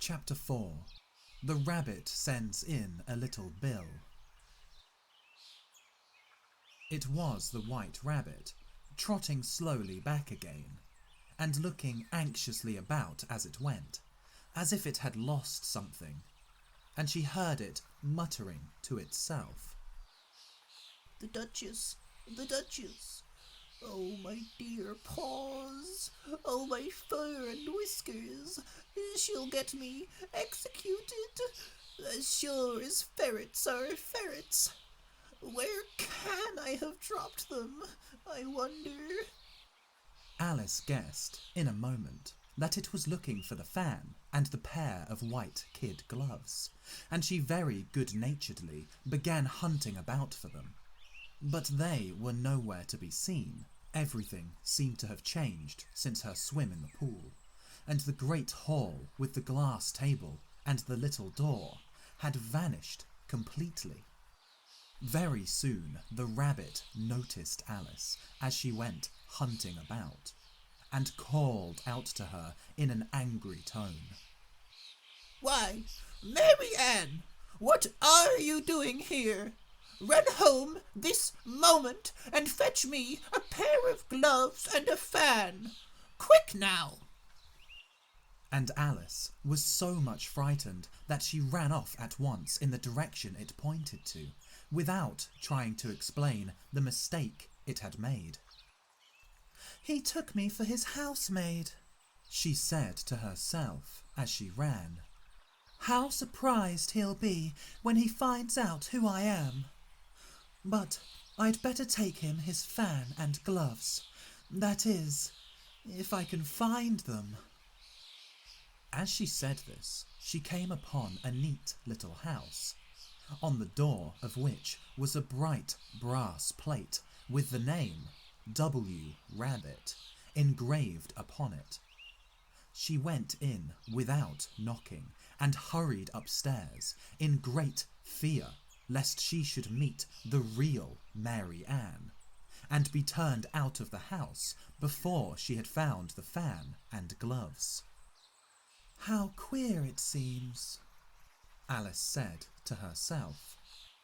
Chapter 4. The Rabbit Sends in a Little Bill. It was the White Rabbit, trotting slowly back again, and looking anxiously about as it went, as if it had lost something, and she heard it muttering to itself. The Duchess, the Duchess. Oh, my dear paws. Oh, my fur and whiskers. She'll get me executed, as sure as ferrets are ferrets. Where can I have dropped them, I wonder? Alice guessed, in a moment, that it was looking for the fan and the pair of white kid gloves, and she very good-naturedly began hunting about for them. But they were nowhere to be seen. Everything seemed to have changed since her swim in the pool, and the great hall with the glass table and the little door had vanished completely. Very soon the rabbit noticed Alice as she went hunting about, and called out to her in an angry tone. Why, Mary Ann, what are you doing here? Run home this moment and fetch me a pair of gloves and a fan. Quick now! And Alice was so much frightened that she ran off at once in the direction it pointed to, without trying to explain the mistake it had made. "He took me for his housemaid," she said to herself as she ran. "How surprised he'll be when he finds out who I am. But I'd better take him his fan and gloves. That is, if I can find them." As she said this, she came upon a neat little house, on the door of which was a bright brass plate with the name W. Rabbit engraved upon it. She went in without knocking and hurried upstairs in great fear lest she should meet the real Mary Ann, and be turned out of the house before she had found the fan and gloves. "How queer it seems," Alice said to herself,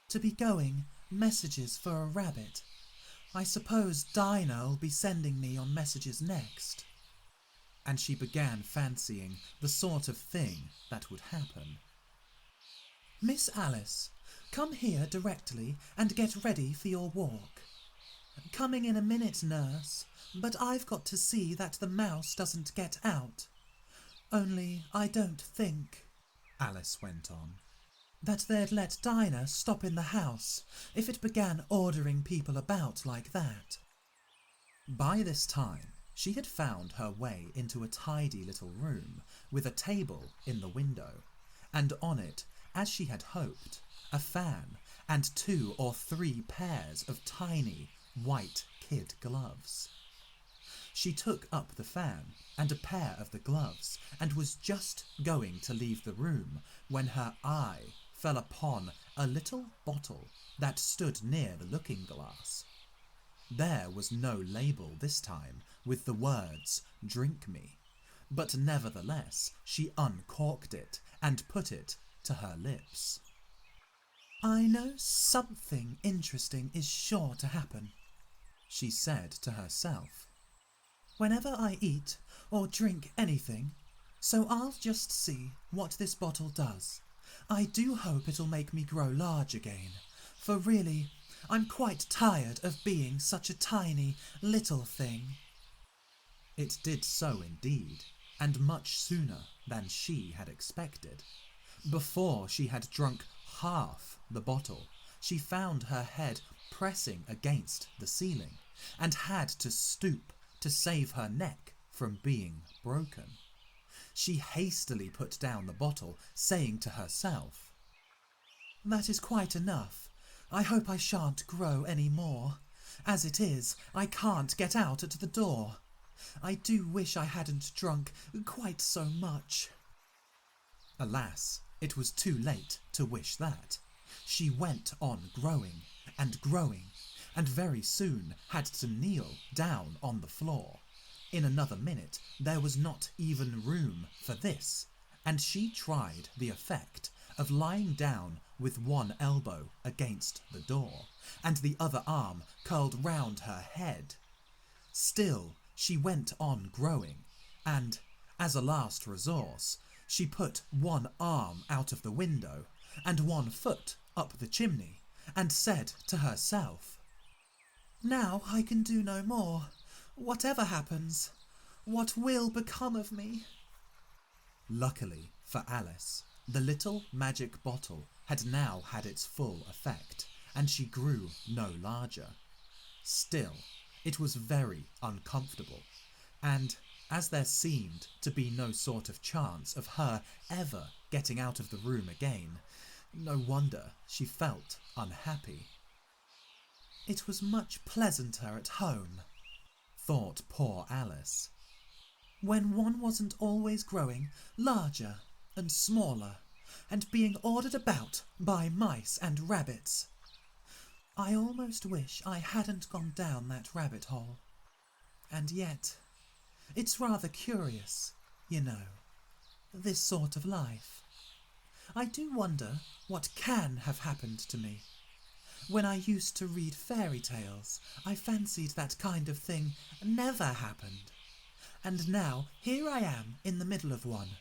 "to be going messages for a rabbit. I suppose Dinah'll be sending me on messages next." And she began fancying the sort of thing that would happen. "Miss Alice, come here directly and get ready for your walk." "Coming in a minute, nurse, but I've got to see that the mouse doesn't get out. Only I don't think," Alice went on, "that they'd let Dinah stop in the house if it began ordering people about like that." By this time, she had found her way into a tidy little room with a table in the window, and on it, as she had hoped, a fan and 2 or 3 pairs of tiny white kid gloves. She took up the fan and a pair of the gloves and was just going to leave the room when her eye fell upon a little bottle that stood near the looking-glass. There was no label this time with the words "Drink me," but nevertheless she uncorked it and put it to her lips. "I know something interesting is sure to happen," she said to herself, "whenever I eat or drink anything, so I'll just see what this bottle does. I do hope it'll make me grow large again, for really, I'm quite tired of being such a tiny little thing." It did so indeed, and much sooner than she had expected. Before she had drunk half the bottle, she found her head pressing against the ceiling, and had to stoop to save her neck from being broken. She hastily put down the bottle, saying to herself, "That is quite enough. I hope I shan't grow any more. As it is, I can't get out at the door. I do wish I hadn't drunk quite so much." Alas, it was too late to wish that. She went on growing, and very soon had to kneel down on the floor. In another minute there was not even room for this, and she tried the effect of lying down with one elbow against the door and the other arm curled round her head. Still, she went on growing, and, as a last resource, she put one arm out of the window and one foot up the chimney and said to herself, "Now I can do no more. Whatever happens, what will become of me?" Luckily for Alice, the little magic bottle had now had its full effect, and she grew no larger. Still, it was very uncomfortable, and as there seemed to be no sort of chance of her ever getting out of the room again, no wonder she felt unhappy. "It was much pleasanter at home," thought poor Alice, "when one wasn't always growing larger and smaller and being ordered about by mice and rabbits. I almost wish I hadn't gone down that rabbit hole. And yet, it's rather curious, you know, this sort of life. I do wonder what can have happened to me. When I used to read fairy tales, I fancied that kind of thing never happened. And now here I am in the middle of one.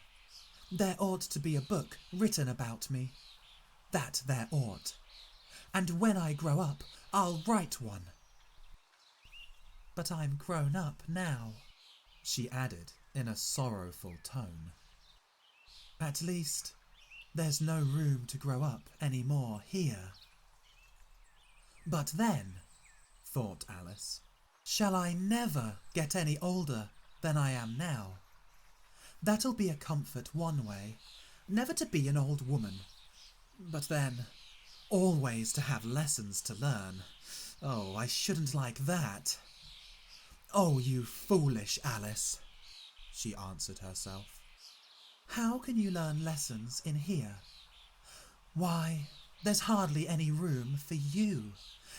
There ought to be a book written about me. That there ought. And when I grow up, I'll write one. But I'm grown up now," she added in a sorrowful tone. "At least, there's no room to grow up any more here." "But then," thought Alice, "shall I never get any older than I am now? That'll be a comfort one way, never to be an old woman. But then, always to have lessons to learn. Oh, I shouldn't like that." "Oh, you foolish Alice," she answered herself. "How can you learn lessons in here? Why, there's hardly any room for you,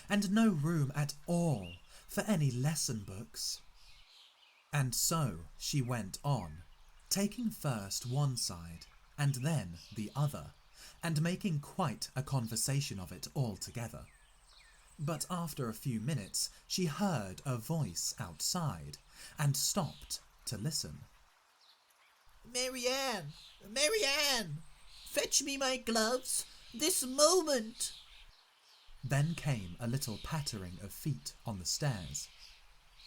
and no room at all for any lesson books." And so she went on, taking first one side and then the other, and making quite a conversation of it altogether. But after a few minutes she heard a voice outside, and stopped to listen. "Marianne! Marianne! Fetch me my gloves this moment!" Then came a little pattering of feet on the stairs.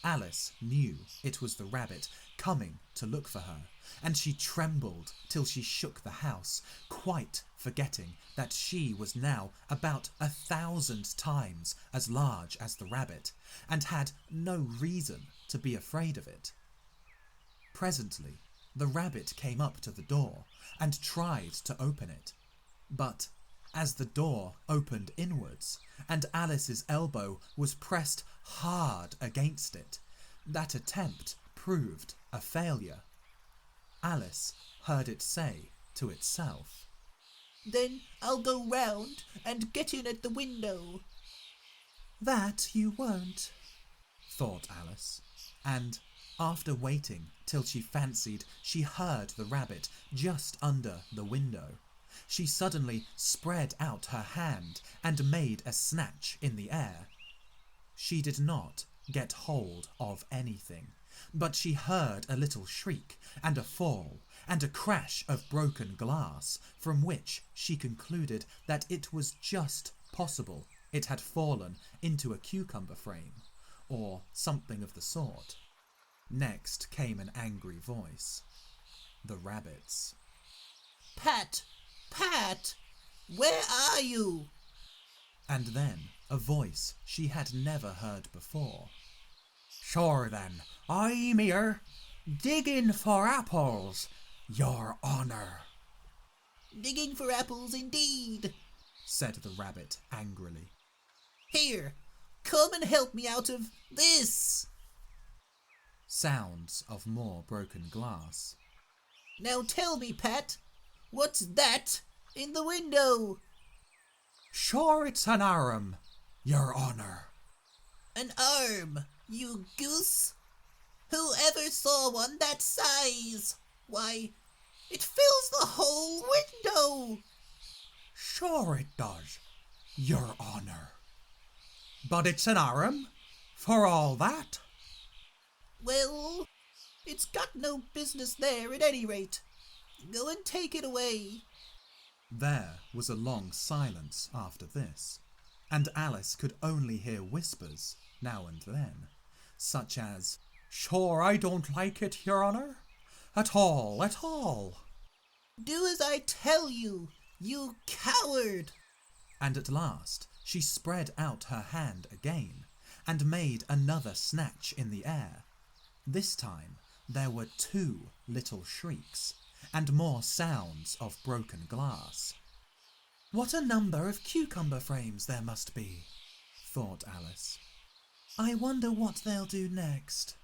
Alice knew it was the rabbit coming to look for her, and she trembled till she shook the house, quite forgetting that she was now about 1,000 times as large as the rabbit, and had no reason to be afraid of it. Presently, the rabbit came up to the door and tried to open it, but as the door opened inwards, and Alice's elbow was pressed hard against it, that attempt proved a failure. Alice heard it say to itself, "Then I'll go round and get in at the window." "That you won't," thought Alice, and after waiting till she fancied she heard the rabbit just under the window, she suddenly spread out her hand and made a snatch in the air. She did not get hold of anything, but she heard a little shriek and a fall and a crash of broken glass, from which she concluded that it was just possible it had fallen into a cucumber frame, or something of the sort. Next came an angry voice, the rabbit's. "Pat! Pat! Where are you?" And then a voice she had never heard before. "Sure then, I'm here, digging for apples, your honour." "Digging for apples indeed," said the rabbit angrily. "Here, come and help me out of this." Sounds of more broken glass. "Now tell me, Pat, what's that in the window?" "Sure it's an arm, your honour." "An arm, you goose? Who ever saw one that size? Why, It fills the whole window. Sure it does, Your Honour. But it's an harem, for all that. Well, it's got no business there at any rate. Go and take it away. There was a long silence after this, and Alice could only hear whispers now and then, such as, "Sure I don't like it, Your Honour. At all, at all." Do as I tell you, you coward. And at last she spread out her hand again and made another snatch in the air. This time there were 2 little shrieks and more sounds of broken glass. What a number of cucumber frames there must be, thought Alice. I wonder what they'll do next.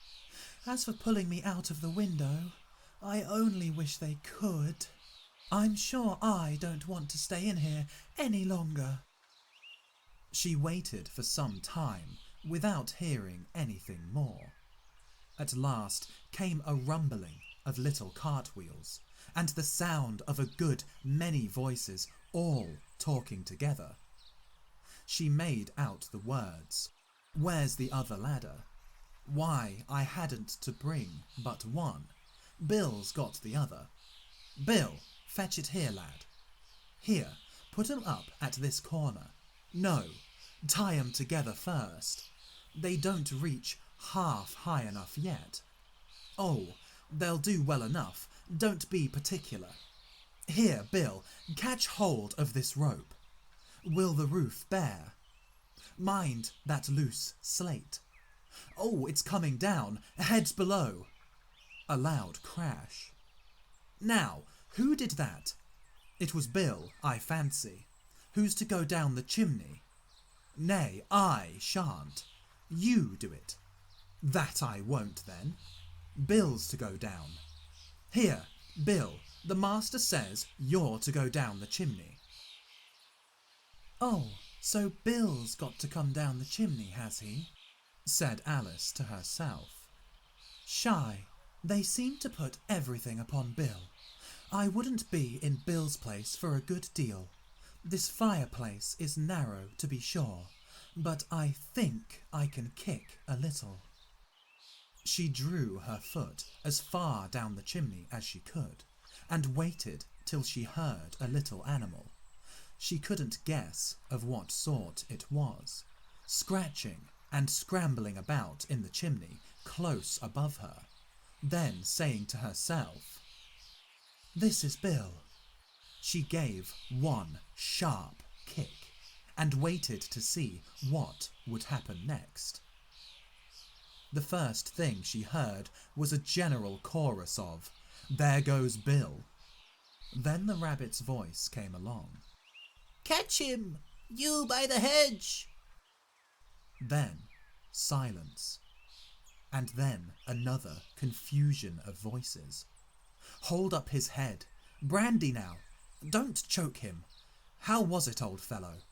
As for pulling me out of the window, I only wish they could. I'm sure I don't want to stay in here any longer. She waited for some time without hearing anything more. At last came a rumbling of little cartwheels and the sound of a good many voices all talking together. She made out the words, "Where's the other ladder? Why, I hadn't to bring but one. Bill's got the other. Bill, fetch it here, lad. Here, put 'em up at this corner. No, tie 'em together first. They don't reach half high enough yet. Oh, they'll do well enough, don't be particular. Here, Bill, catch hold of this rope. Will the roof bear? Mind that loose slate. Oh, it's coming down, heads below." A loud crash. "Now, who did that? It was Bill, I fancy. Who's to go down the chimney? Nay, I shan't. You do it." "That I won't, then. Bill's to go down. Here, Bill, the master says you're to go down the chimney." "Oh, so Bill's got to come down the chimney, has he?" said Alice to herself. "Shy, they seem to put everything upon Bill. I wouldn't be in Bill's place for a good deal. This fireplace is narrow, to be sure, but I think I can kick a little." She drew her foot as far down the chimney as she could, and waited till she heard a little animal. She couldn't guess of what sort it was, scratching and scrambling about in the chimney close above her, then saying to herself, "This is Bill." She gave one sharp kick and waited to see what would happen next. The first thing she heard was a general chorus of, "There goes Bill." Then the rabbit's voice came along. Catch him, you by the hedge. Then silence, and then another confusion of voices. "Hold up his head. Brandy now. Don't choke him. How was it, old fellow?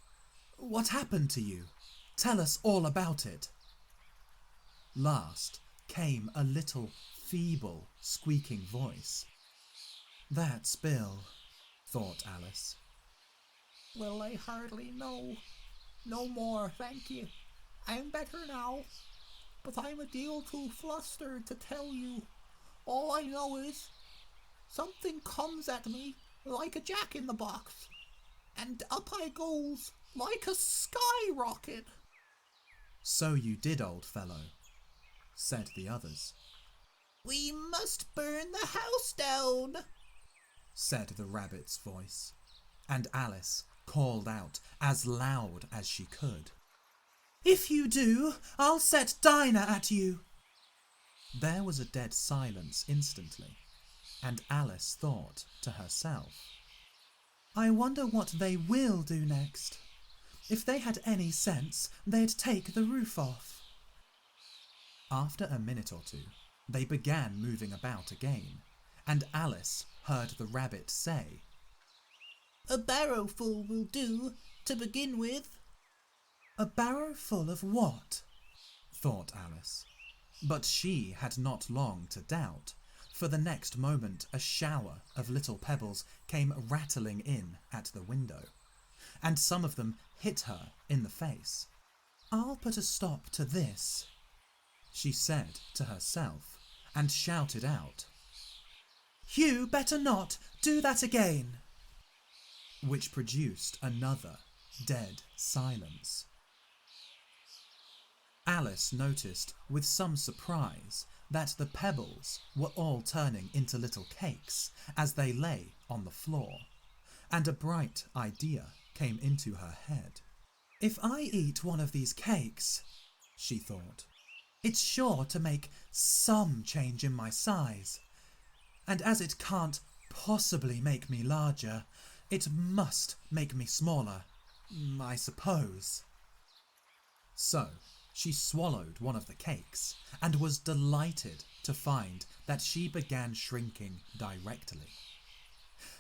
What happened to you? Tell us all about it." Last came a little feeble, squeaking voice. "That's Bill," thought Alice. Well, I hardly know. No more, thank you. I'm better now, but I'm a deal too flustered to tell you. All I know is something comes at me like a jack-in-the-box, and up I goes like a skyrocket. "So you did, old fellow," said the others. We must burn the house down, said the rabbit's voice, and Alice called out as loud as she could, "If you do, I'll set Dinah at you." There was a dead silence instantly, and Alice thought to herself, "I wonder what they will do next. If they had any sense, they'd take the roof off." After a minute or two, they began moving about again, and Alice heard the rabbit say, "A barrowful will do, to begin with." "A barrow full of what?" thought Alice. But she had not long to doubt, for the next moment a shower of little pebbles came rattling in at the window, and some of them hit her in the face. "I'll put a stop to this," she said to herself, and shouted out, "You better not do that again," which produced another dead silence. Alice noticed with some surprise that the pebbles were all turning into little cakes as they lay on the floor, and a bright idea came into her head. "If I eat one of these cakes," she thought, "it's sure to make some change in my size, and as it can't possibly make me larger, it must make me smaller, I suppose." So she swallowed one of the cakes and was delighted to find that she began shrinking directly.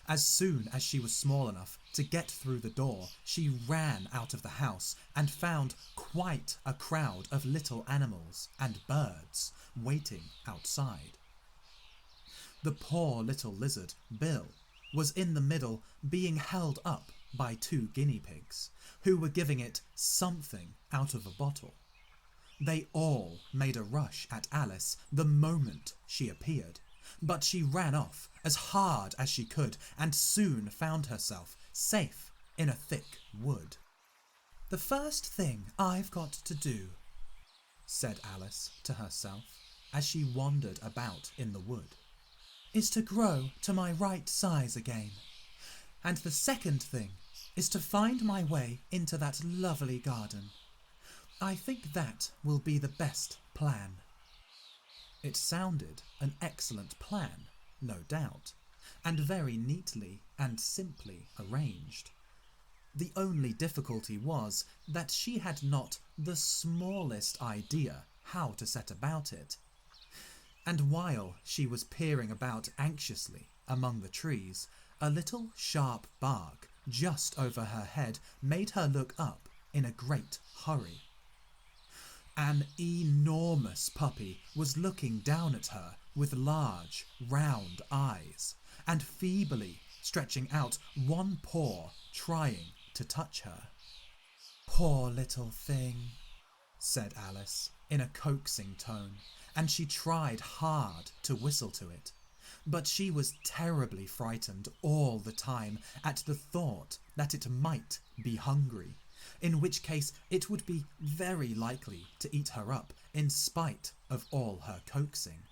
As soon as she was small enough to get through the door, she ran out of the house and found quite a crowd of little animals and birds waiting outside. The poor little lizard, Bill, was in the middle being held up by 2 guinea pigs, who were giving it something out of a bottle. They all made a rush at Alice the moment she appeared, but she ran off as hard as she could and soon found herself safe in a thick wood. "The first thing I've got to do," said Alice to herself as she wandered about in the wood, "is to grow to my right size again. And the second thing is to find my way into that lovely garden. I think that will be the best plan." It sounded an excellent plan, no doubt, and very neatly and simply arranged. The only difficulty was that she had not the smallest idea how to set about it. And while she was peering about anxiously among the trees, a little sharp bark just over her head made her look up in a great hurry. An enormous puppy was looking down at her with large, round eyes, and feebly stretching out one paw, trying to touch her. "Poor little thing," said Alice in a coaxing tone, and she tried hard to whistle to it. But she was terribly frightened all the time at the thought that it might be hungry, in which case it would be very likely to eat her up in spite of all her coaxing.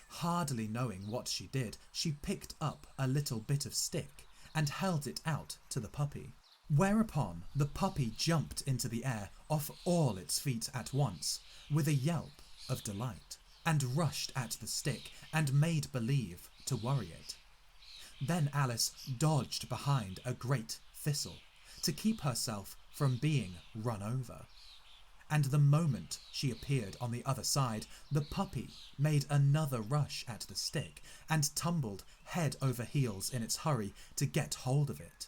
Hardly knowing what she did, she picked up a little bit of stick and held it out to the puppy, whereupon the puppy jumped into the air off all its feet at once, with a yelp of delight, and rushed at the stick and made believe to worry it. Then Alice dodged behind a great thistle to keep herself from being run over, and the moment she appeared on the other side, the puppy made another rush at the stick and tumbled head over heels in its hurry to get hold of it.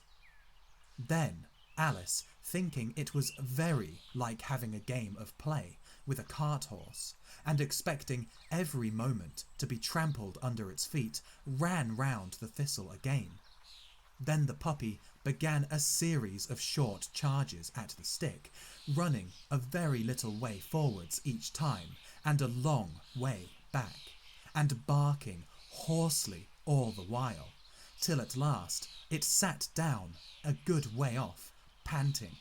Then Alice, thinking it was very like having a game of play with a cart horse, and expecting every moment to be trampled under its feet, ran round the thistle again. Then the puppy began a series of short charges at the stick, running a very little way forwards each time and a long way back, and barking hoarsely all the while, till at last it sat down a good way off, panting,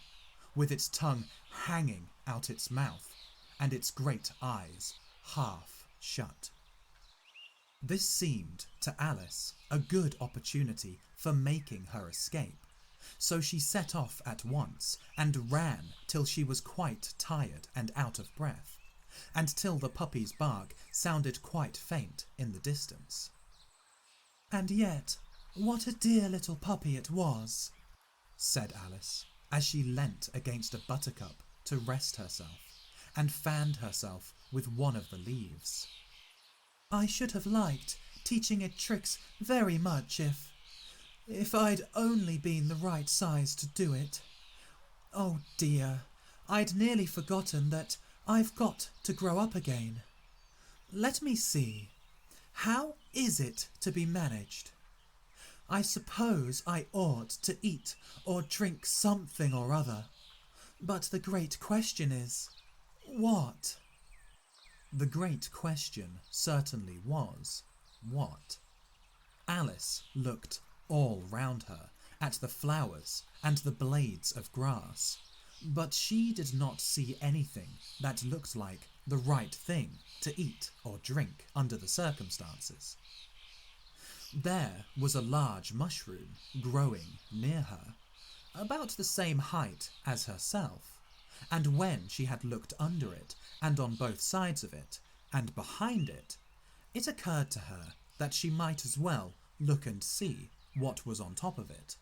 with its tongue hanging out its mouth and its great eyes half shut. This seemed to Alice a good opportunity for making her escape, so she set off at once and ran till she was quite tired and out of breath, and till the puppy's bark sounded quite faint in the distance. "And yet, what a dear little puppy it was," said Alice, as she leant against a buttercup to rest herself, and fanned herself with one of the leaves. "I should have liked teaching it tricks very much if I'd only been the right size to do it. Oh dear, I'd nearly forgotten that I've got to grow up again. Let me see. How is it to be managed? I suppose I ought to eat or drink something or other, but the great question is, what? The great question certainly was, what? Alice looked all round her at the flowers and the blades of grass, but she did not see anything that looked like the right thing to eat or drink under the circumstances. There was a large mushroom growing near her, about the same height as herself, and when she had looked under it and on both sides of it and behind it, it occurred to her that she might as well look and see what was on top of it.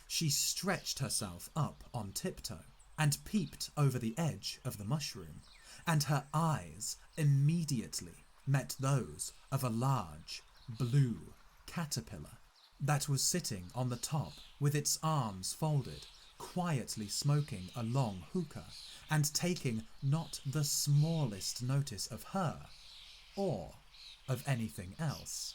She stretched herself up on tiptoe and peeped over the edge of the mushroom, and her eyes immediately met those of a large blue caterpillar that was sitting on the top with its arms folded, quietly smoking a long hookah and taking not the smallest notice of her or of anything else.